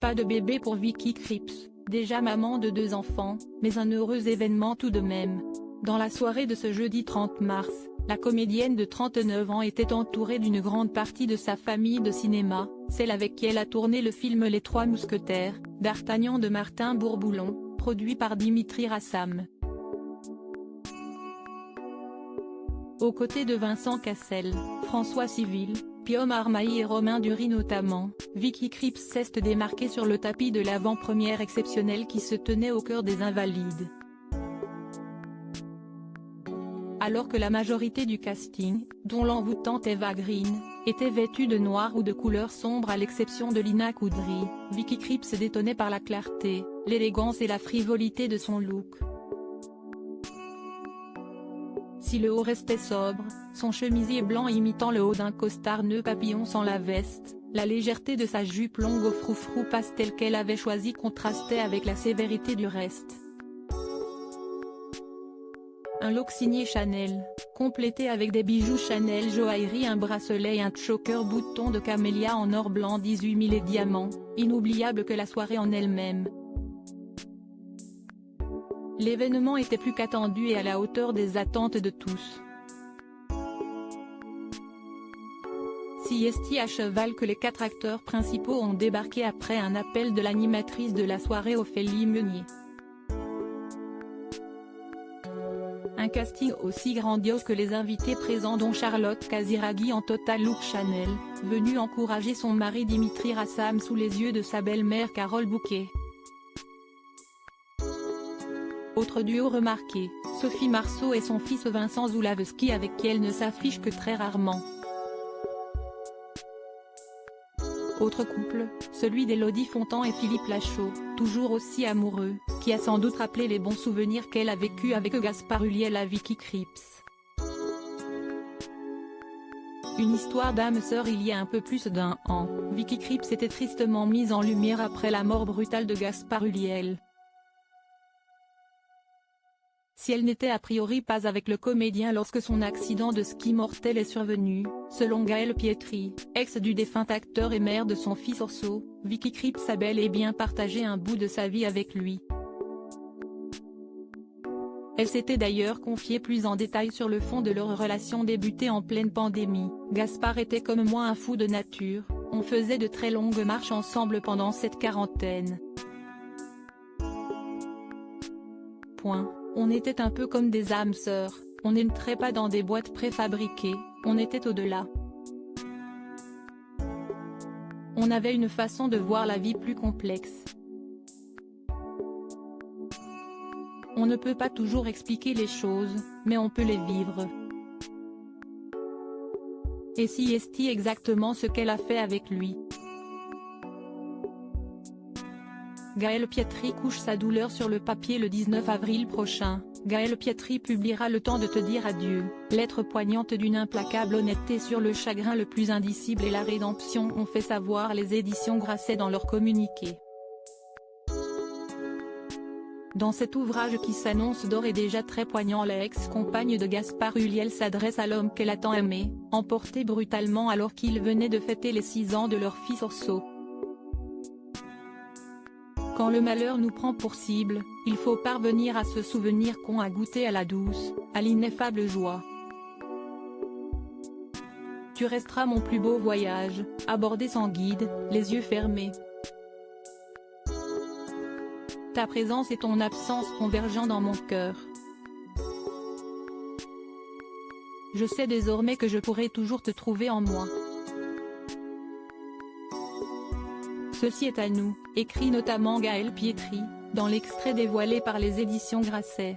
Pas de bébé pour Vicky Krieps, déjà maman de 2 enfants, mais un heureux événement tout de même. Dans la soirée de ce jeudi 30 mars, la comédienne de 39 ans était entourée d'une grande partie de sa famille de cinéma, celle avec qui elle a tourné le film Les Trois Mousquetaires, d'Artagnan de Martin Bourboulon, produit par Dimitri Rassam. Aux côtés de Vincent Cassel, François Civil, Pio Marmaille et Romain Duris notamment, Vicky Krieps s'est démarquée sur le tapis de l'avant-première exceptionnelle qui se tenait au cœur des Invalides. Alors que la majorité du casting, dont l'envoûtante Eva Green, était vêtue de noir ou de couleur sombre à l'exception de Lina Koudry, Vicky Krieps détonnait par la clarté, l'élégance et la frivolité de son look. Si le haut restait sobre, son chemisier blanc imitant le haut d'un costard nœud papillon sans la veste, la légèreté de sa jupe longue au froufrou pastel qu'elle avait choisi contrastait avec la sévérité du reste. Un look signé Chanel, complété avec des bijoux Chanel joaillerie, un bracelet et un choker bouton de camélia en or blanc 18 000 et diamants, inoubliable que la soirée en elle-même. L'événement était plus qu'attendu et à la hauteur des attentes de tous. Si est à cheval que les 4 acteurs principaux ont débarqué après un appel de l'animatrice de la soirée Ophélie Meunier. Un casting aussi grandiose que les invités présents dont Charlotte Casiraghi en total look Chanel, venue encourager son mari Dimitri Rassam sous les yeux de sa belle-mère Carole Bouquet. Autre duo remarqué, Sophie Marceau et son fils Vincent Zulawski avec qui elle ne s'affiche que très rarement. Autre couple, celui d'Élodie Fontan et Philippe Lachaud, toujours aussi amoureux, qui a sans doute rappelé les bons souvenirs qu'elle a vécus avec Gaspard Ulliel à Vicky Krieps. Une histoire d'âme sœur il y a un peu plus d'1 an, Vicky Krieps était tristement mise en lumière après la mort brutale de Gaspard Ulliel. Si elle n'était a priori pas avec le comédien lorsque son accident de ski mortel est survenu, selon Gaël Pietri, ex du défunt acteur et mère de son fils Orso, Vicky Krieps a bel et bien partagé un bout de sa vie avec lui. Elle s'était d'ailleurs confiée plus en détail sur le fond de leur relation débutée en pleine pandémie. Gaspard était comme moi un fou de nature, on faisait de très longues marches ensemble pendant cette quarantaine. On était un peu comme des âmes sœurs, on n'entrait pas dans des boîtes préfabriquées, on était au-delà. On avait une façon de voir la vie plus complexe. On ne peut pas toujours expliquer les choses, mais on peut les vivre. Et si est exactement ce qu'elle a fait avec lui. Gaël Pietri couche sa douleur sur le papier le 19 avril prochain. Gaël Pietri publiera Le temps de te dire adieu, lettre poignante d'une implacable honnêteté sur le chagrin le plus indicible et la rédemption, ont fait savoir les éditions Grasset dans leur communiqué. Dans cet ouvrage qui s'annonce d'ores et déjà très poignant, la ex-compagne de Gaspard Ulliel s'adresse à l'homme qu'elle a tant aimé, emporté brutalement alors qu'il venait de fêter les 6 ans de leur fils Orso. Quand le malheur nous prend pour cible, il faut parvenir à se souvenir qu'on a goûté à la douce, à l'ineffable joie. Tu resteras mon plus beau voyage, abordé sans guide, les yeux fermés. Ta présence et ton absence convergeant dans mon cœur. Je sais désormais que je pourrai toujours te trouver en moi. Ceci est à nous, écrit notamment Gaël Pietri, dans l'extrait dévoilé par les éditions Grasset.